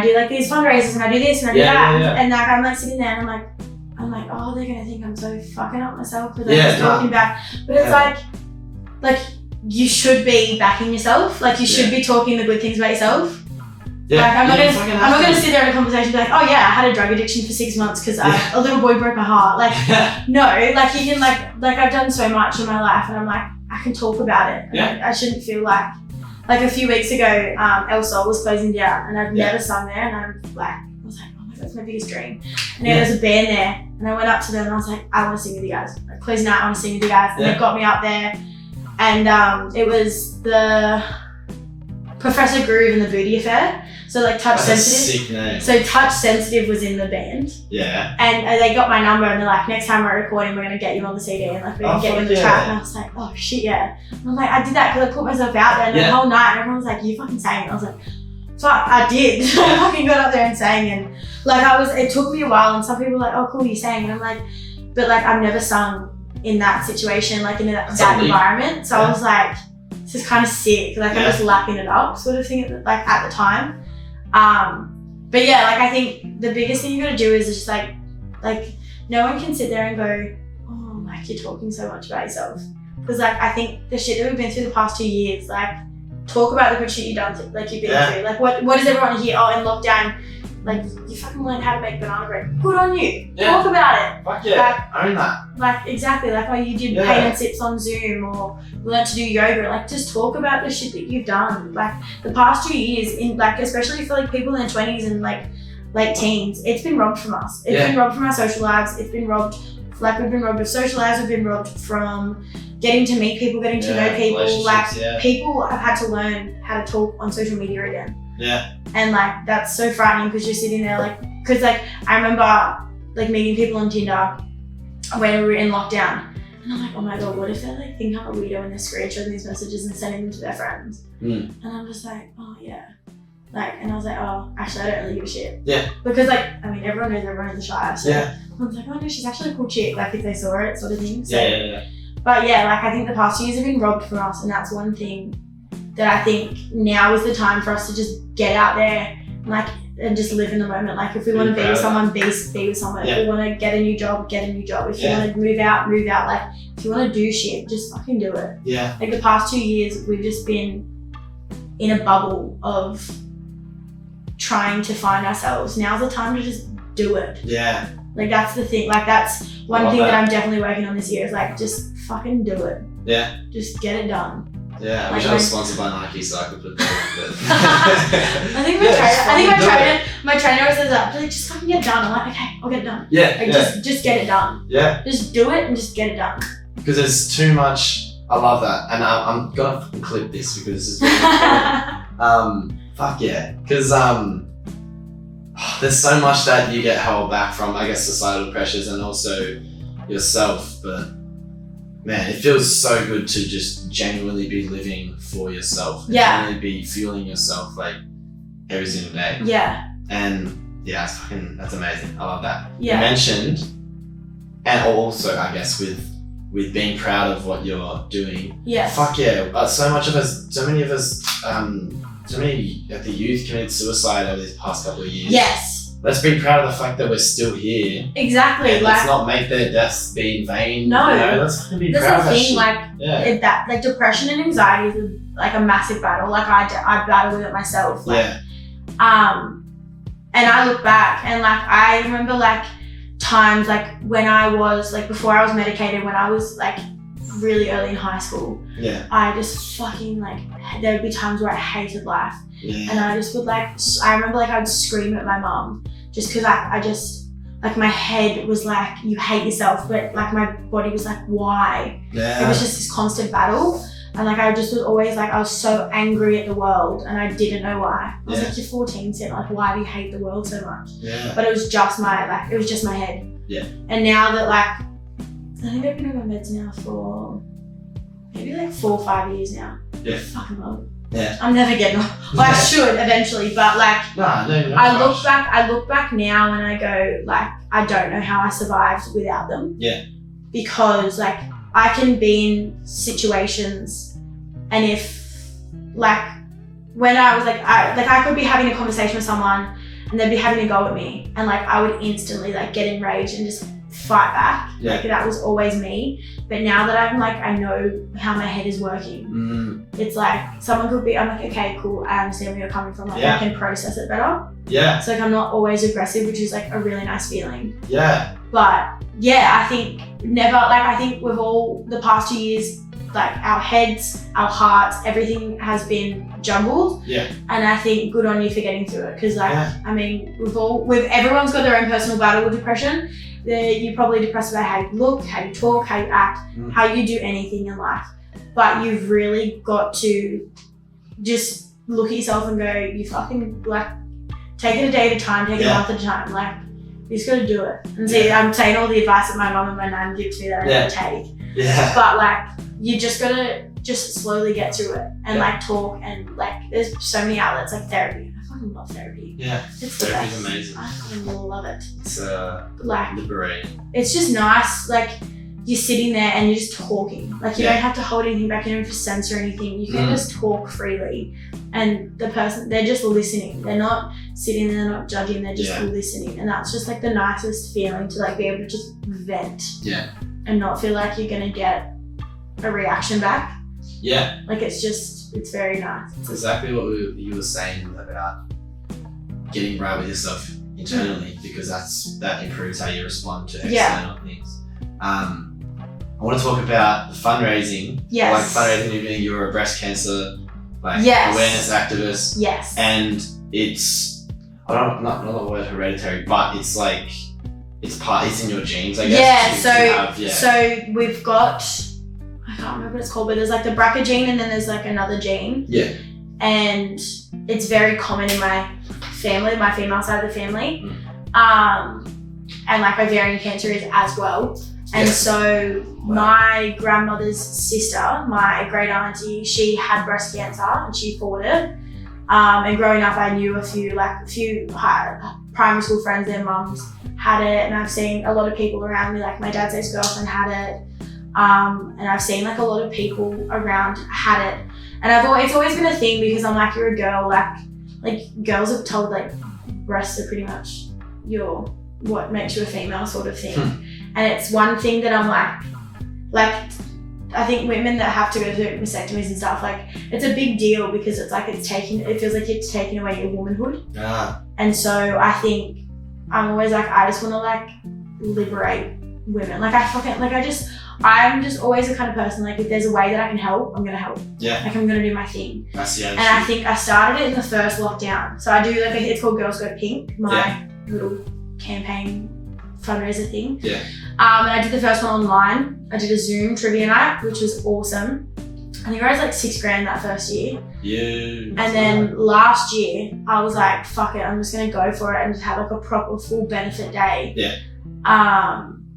do like these fundraisers and I do this and I do that. Yeah. And like I'm like sitting there and I'm like, oh, they're gonna think I'm so fucking up myself because I'm just talking back. But it's like you should be backing yourself. Like you should be talking the good things about yourself. Yeah. Like I'm not gonna sit there in a conversation and be like, oh yeah, I had a drug addiction for 6 months because a little boy broke my heart. Like no, like you can like I've done so much in my life and I'm like, I can talk about it. And I shouldn't feel like a few weeks ago, El Sol was closing down and I'd never sung there and I was like, oh my god, that's my biggest dream. And there was a band there and I went up to them and I was like, I want to sing with you guys. Like closing out, I want to sing with you guys. And they got me up there and it was the Professor Groove and the Booty Affair. So like Touch Sensitive. Sick name. So Touch Sensitive was in the band. Yeah. And they got my number and they're like, next time we're recording, we're gonna get you on the CD and like we're gonna get you on the track. And I was like, oh shit, yeah. And I'm like, I did that because I put myself out there and the whole night and everyone was like, you fucking sang it. I was like, fuck, I did. I fucking got up there and sang, and like it took me a while, and some people were like, oh cool, you sang, and I'm like, but like I've never sung in that situation, like in that environment. So I was like, this is kind of sick. Like I'm just lapping it up, sort of thing. Like at the time, but yeah, like I think the biggest thing you gotta do is just like no one can sit there and go, oh, like you're talking so much about yourself, because like I think the shit that we've been through the past 2 years, like talk about the good shit you've done, like you've been through. Like what does everyone hear? Oh, in lockdown, like you fucking learned how to make banana bread. Good on you. Talk about it. Fuck yeah. Own that. Like exactly, like oh you did paint and sips on Zoom, or learned to do yoga. Like just talk about the shit that you've done. Like the past 2 years, in like especially for like people in their 20s and like late teens, it's been robbed from us. It's been robbed from our social lives. It's been robbed. Like we've been robbed of social lives. We've been robbed from getting to meet people, getting to know people. Like people have had to learn how to talk on social media again. Yeah. And like that's so frightening, because you're sitting there like, because like I remember like meeting people on Tinder when we were in lockdown, and I'm like, oh my god, what if they like think I'm a weirdo and they're screenshotting these messages and sending them to their friends? And I'm just like, oh yeah. Like, and I was like, oh, actually I don't really give a shit. Yeah. Because like, I mean, everyone knows everyone in the Shire. So I was like, oh no, she's actually a cool chick. Like if they saw it, sort of thing. So, but yeah, like I think the past 2 years have been robbed from us, and that's one thing that I think now is the time for us to just get out there, like, and just live in the moment. Like if we want to be with someone, be with someone. If we want to get a new job, get a new job. If you want to move out. Like if you want to do shit, just fucking do it. Yeah. Like the past 2 years, we've just been in a bubble of trying to find ourselves. Now's the time to just do it. Yeah. Like that's the thing. Like that's one thing that I'm definitely working on this year, is like just fucking do it. Yeah. Just get it done. Yeah, I wish I was sponsored by Nike so I could put that on. I think my trainer always says that. Like, just fucking get it done. I'm like, okay, I'll get it done. Yeah. Like, just get it done. Yeah. Just do it and just get it done. Because there's too much. I love that, and I'm gonna clip this because this is really important. Fuck yeah, because there's so much that you get held back from, I guess, societal pressures and also yourself, but man, it feels so good to just genuinely be living for yourself. And genuinely be fueling yourself like every single day. Yeah. And yeah, that's amazing. I love that. Yeah. You mentioned, and also I guess with being proud of what you're doing. Yeah. Fuck yeah. So many of us, at the youth committed suicide over these past couple of years. Yes. Let's be proud of the fact that we're still here. Exactly. And let's not make their deaths be in vain. No. You know, let's fucking be proud of that shit. That like depression and anxiety is like a massive battle. Like I battle with it myself. Like, and I look back and like I remember like times like when I was like before I was medicated, when I was like really early in high school. Yeah. I just fucking like there would be times where I hated life. Yeah. And I just would like, I remember like I'd scream at my mum just because I just, like my head was like, you hate yourself, but like my body was like, why? Yeah. It was just this constant battle. And like I just was always like, I was so angry at the world and I didn't know why. I was like, you're 14, Sienna, like why do you hate the world so much? Yeah. But it was just my head. Yeah. And now that like, I think I've been on my meds now for maybe like 4 or 5 years now. Yeah. Fucking love it. Yeah. I'm never getting off. Well, I should eventually, but like I look back now and I go like I don't know how I survived without them. Yeah. Because like I can be in situations, and if like when I was like I could be having a conversation with someone and they'd be having a go at me, and like I would instantly like get enraged and just fight back. Yeah. Like that was always me. But now that I'm like, I know how my head is working. It's like someone could be, I'm like, okay, cool. I understand where you're coming from. Like I can process it better. Yeah. So like I'm not always aggressive, which is like a really nice feeling. Yeah. But yeah, I think we've all the past 2 years, like our heads, our hearts, everything has been jumbled. Yeah. And I think good on you for getting through it. Cause like, I mean, everyone's got their own personal battle with depression. You're probably depressed about how you look, how you talk, how you act, how you do anything in life. But you've really got to just look at yourself and go, you fucking like, take it a day at a time, take it a month at a time. Like, you just gotta do it. And see, I'm saying all the advice that my mum and my nan give to me that I never take. Yeah. But like, you just gotta just slowly get through it and like talk, and like there's so many outlets like therapy. I fucking love therapy. Yeah. It's the Therapy's best. amazing. I fucking love it. It's Like, liberating. it's just nice. Like, you're sitting there and you're just talking. Like, you Yeah. don't have to hold anything back. You don't have to censor anything. You can just talk freely. And the person, they're just listening. They're not sitting there, they're not judging. They're just listening. And that's just like the nicest feeling, to like be able to just vent. Yeah. And not feel like you're gonna get a reaction back. Yeah. Like, it's very nice. It's exactly what you were saying about getting right with yourself internally, because that improves how you respond to external things. I want to talk about the fundraising. Yes. Like fundraising, you're a breast cancer Yes. awareness activist. Yes. And it's, not the word hereditary, but it's like, it's in your genes, I guess. So we've got, I can't remember what it's called, but there's like the BRCA gene and then there's like another gene. Yeah. And it's very common in my family, my female side of the family. And like ovarian cancer is as well. And so my grandmother's sister, my great auntie, she had breast cancer and she fought it. And growing up, I knew a few primary school friends, their mums had it, and I've seen a lot of people around me, like my dad's ex-girlfriend had it, and I've seen like a lot of people around had it. And it's always been a thing, because I'm like, you're a girl, like girls are told like breasts are pretty much what makes you a female sort of thing. And it's one thing that I'm like I think women that have to go through mastectomies and stuff, like it's a big deal, because it's like it feels like it's taking away your womanhood. And so I think I'm always like, I just want to like liberate women. Like I'm just always the kind of person, like if there's a way that I can help, I'm gonna help. Yeah. Like I'm gonna do my thing. That's the attitude. And I think I started it in the first lockdown. So I do it's called Girls Go Pink, my little campaign fundraiser thing. Yeah. And I did the first one online. I did a Zoom trivia night, which was awesome. I think I raised like $6,000 that first year. Yeah. And then last year, I was like, fuck it, I'm just gonna go for it and just have like a proper full benefit day. Yeah.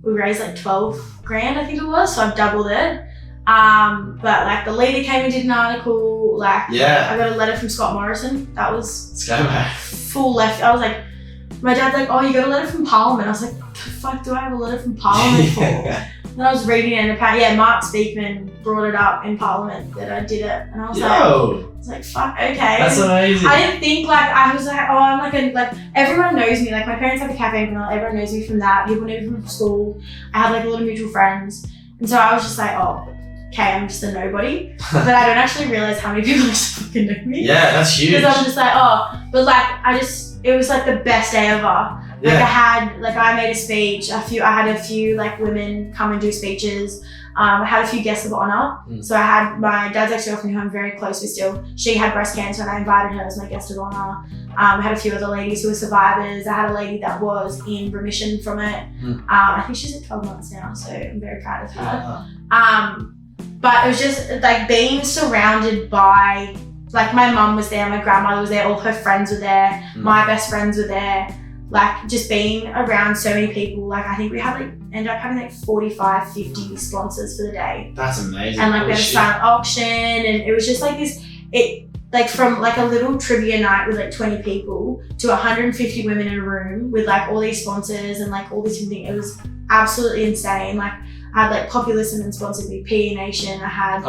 We raised like $12,000, I think it was, so I've doubled it. But like the leader came and did an article, like I got a letter from Scott Morrison. That was Let's go, man. full left. I was like, my dad's like, oh, you got a letter from Parliament. I was like, the fuck do I have a letter from Parliament for? And I was reading it, and apparently, Mark Speakman brought it up in Parliament that I did it, and I was like, fuck, okay. That's amazing. I didn't think I was like, oh, I'm like everyone knows me. Like my parents have a cafe in Vanilla, everyone knows me from that. People know me from school. I have like a lot of mutual friends, and so I was just like, oh, okay, I'm just a nobody. But I don't actually realize how many people actually fucking know me. Yeah, that's huge. Because I'm just like, oh, but like it was like the best day ever. Like I made a speech. I had a few like women come and do speeches. I had a few guests of honor. So I had my dad's ex-girlfriend, who I'm very close with still. She had breast cancer, and I invited her as my guest of honor. I had a few other ladies who were survivors. I had a lady that was in remission from it. I think she's at 12 months now, so I'm very proud of her. But it was just like being surrounded by, like my mum was there, my grandmother was there, all her friends were there, my best friends were there. Like just being around so many people, like I think we had ended up having like 45, 50 sponsors for the day. That's amazing. And like we had a silent auction, and it was just like from like a little trivia night with like 20 people to 150 women in a room with like all these sponsors and like all these different things. It was absolutely insane. Like I had like Populous and sponsored me, PE Nation. I had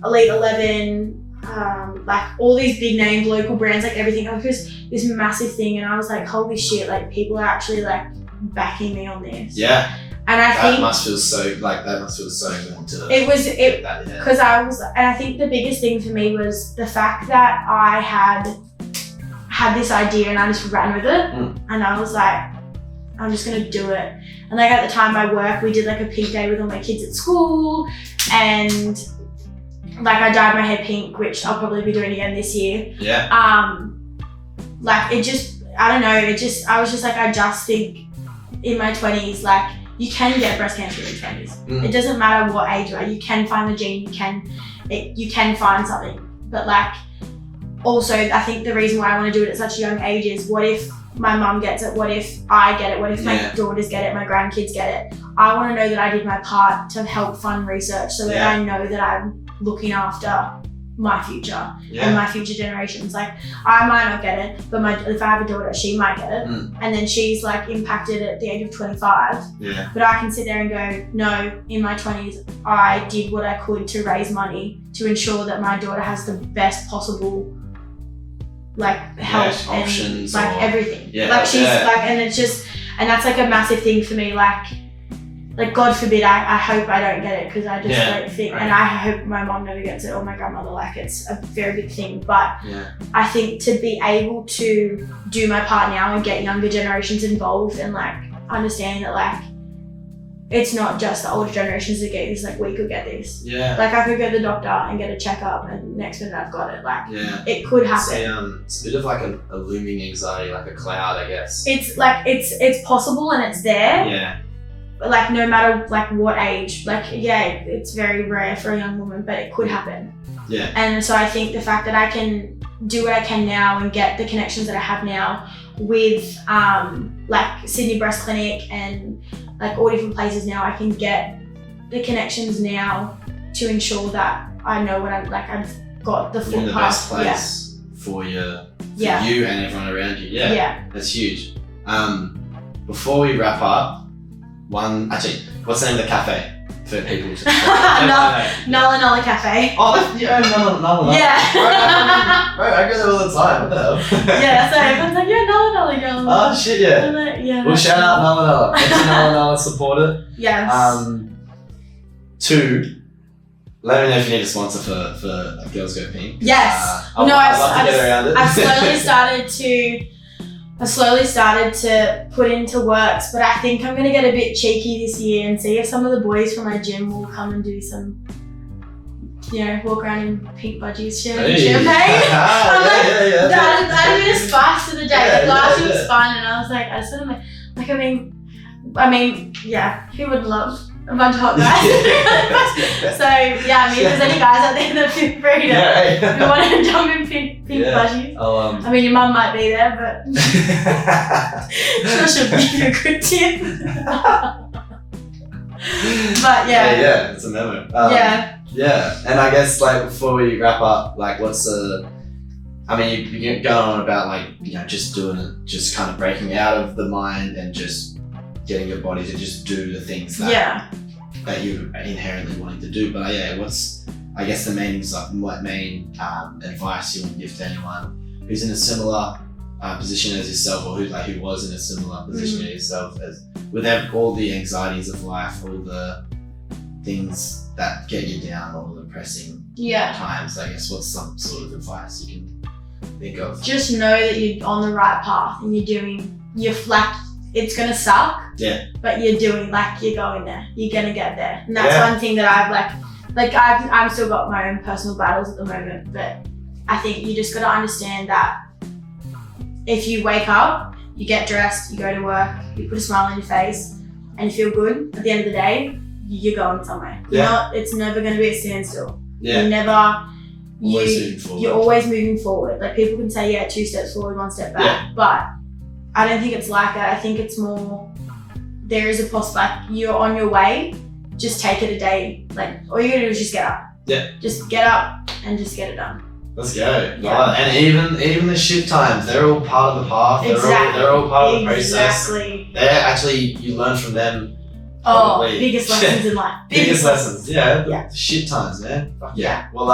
Elite 11. Like all these big named local brands, like everything. It was this massive thing, and I was like, holy shit, like people are actually like backing me on this. Yeah. And I think that must feel so good to because I think the biggest thing for me was the fact that I had this idea and I just ran with it, and I was like, I'm just gonna do it. And like at the time I work, we did like a pink day with all my kids at school, and like I dyed my hair pink, which I'll probably be doing again this year. Yeah. Like it just, I don't know, I was just like, I just think in my 20s, like you can get breast cancer in your 20s. It doesn't matter what age you are, you can find the gene, you can find something. But like, also I think the reason why I want to do it at such a young age is, what if my mum gets it? What if I get it? What if my daughters get it? My grandkids get it? I want to know that I did my part to help fund research, so that I know that I'm looking after my future Yeah. and my future generations. Like, I might not get it, but if I have a daughter, she might get it. And then she's like impacted at the age of 25. Yeah. But I can sit there and go, no, in my 20s, I did what I could to raise money to ensure that my daughter has the best possible like health and options like or, everything. Yeah. Like she's like, and it's just, and that's like a massive thing for me. Like God forbid, I hope I don't get it, because I just don't think, and I hope my mom never gets it or my grandmother. Like, it's a very big thing. But I think to be able to do my part now and get younger generations involved and like understand that like it's not just the older generations that get this. Like, we could get this. Yeah. Like, I could go to the doctor and get a checkup, and next minute I've got it. Like, it could happen. It's a bit of like a looming anxiety, like a cloud, I guess. It's like it's possible and it's there. Yeah. Like, no matter like what age, like, it's very rare for a young woman, but it could happen. Yeah. And so I think the fact that I can do what I can now and get the connections that I have now with like Sydney Breast Clinic and like all different places now, I can get the connections now to ensure that I know what I've got the full in the best place for you and everyone around you. Yeah. That's huge. Before we wrap up, what's the name of the cafe for people to Nulla Cafe. Oh, Nulla. Yeah. Bro, I go there all the time. What the hell? Yeah, so everyone's like, Nulla girl. Oh shit, yeah. Like, yeah. Well, shout out Nulla. Get to Nulla, support it. Yes. 2, let me know if you need a sponsor for Girls Go Pink. Yes. I'd love to get around it. I've slowly started to put into works, but I think I'm going to get a bit cheeky this year and see if some of the boys from my gym will come and do some, walk around in pink budgies, sharing champagne. Add a bit of spice to the day. Last year was fun, and I was like, I just want to like, I mean, who would love a bunch of hot guys? So if there's any guys out there that feel free to you want to jump in pink budgies. I mean, your mum might be there, but sure she'll give you a good tip. But it's a memo. And I guess like before we wrap up, like you're going on about just doing it, just kind of breaking out of the mind and just getting your body to just do the things that you inherently wanting to do. But what's I guess the main advice you want to give to anyone who's in a similar position as yourself, or who was in a similar position as yourself, as with all the anxieties of life, all the things that get you down, all the pressing times, I guess, what's some sort of advice you can think of? Just know that you're on the right path and you're flat. It's gonna suck, but you're going there. You're gonna get there, and that's one thing that I've still got my own personal battles at the moment. But I think you just gotta understand that if you wake up, you get dressed, you go to work, you put a smile on your face, and you feel good. At the end of the day, you're going somewhere. It's never gonna be a standstill. You're always moving forward. Like, people can say 2 steps forward, 1 step back, but I don't think it's like that. I think it's more, there is a you're on your way, just take it a day. Like, all you gotta do is just get up. Just get up and just get it done. Let's go. And even the shit times, they're all part of the path. They're all part of the process. They're actually, you learn from them. Probably. Biggest lessons in life. Biggest lessons. The shit times, man. Fuck yeah. Well,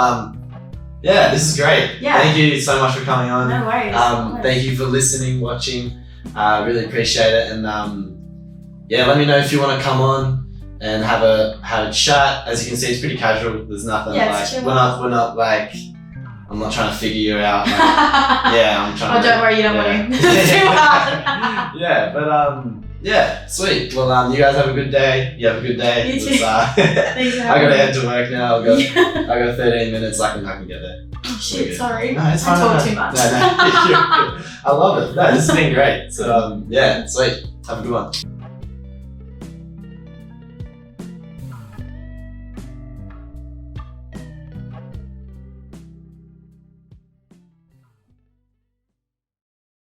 this is great. Thank you so much for coming on. No worries. Thank you for listening, watching. Really appreciate it, and let me know if you want to come on and have a chat. As you can see, it's pretty casual. There's nothing we're not like, I'm not trying to figure you out. Like, I'm trying. Don't worry, you don't want to. It's too hard. Sweet. Well, you guys have a good day. You have a good day. You too. I gotta head to work now. I got 13 minutes. I can get there. Oh shit, sorry. No, it's fine. I talk too much. No, I love it. No, this has been great. So, sweet. Have a good one.